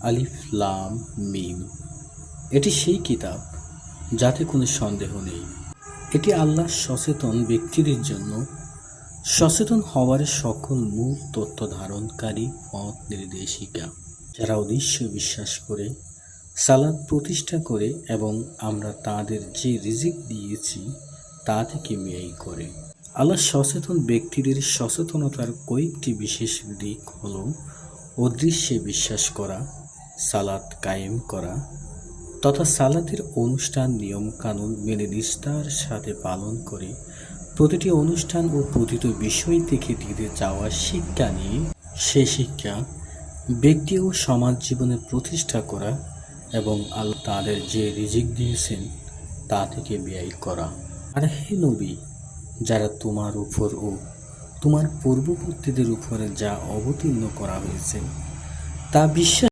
আলিফ লাম মিম। এটি সেই কিতাব যাতে কোনো সন্দেহ নেই। এটি আল্লাহর সচেতন ব্যক্তিদের জন্য, সচেতন হওয়ার সকল মূল তথ্য ধারণকারী পথ নির্দেশিকা, যারা উদ্দেশ্য বিশ্বাস করে, সালাত প্রতিষ্ঠা করে এবং আমরা তাদের যে রিজিক দিয়েছি তা থেকে ব্যয় করে। আল্লাহ সচেতন ব্যক্তিদের সচেতনতার কয়েকটি বিশেষ দিক হল অদৃশ্যে বিশ্বাস করা, সালাত কায়েম করা তথা সালাতের অনুষ্ঠান নিয়মকানুন মেনে নিষ্ঠার সাথে পালন করে প্রতিটি অনুষ্ঠান ও প্রতিটি বিষয় থেকে দিতে চাওয়া শিক্ষা নিয়ে সে শিক্ষা ব্যক্তি ও সমাজ জীবনে প্রতিষ্ঠা করা এবং আল্লাহ তাদের যে রিজিক দিয়েছেন তা থেকে ব্যয় করা। আর হে নবী, যারা তোমার উপর ও তোমার পূর্ববর্তীদের উপরে যা অবতীর্ণ করা হয়েছে তা বিশ্বাস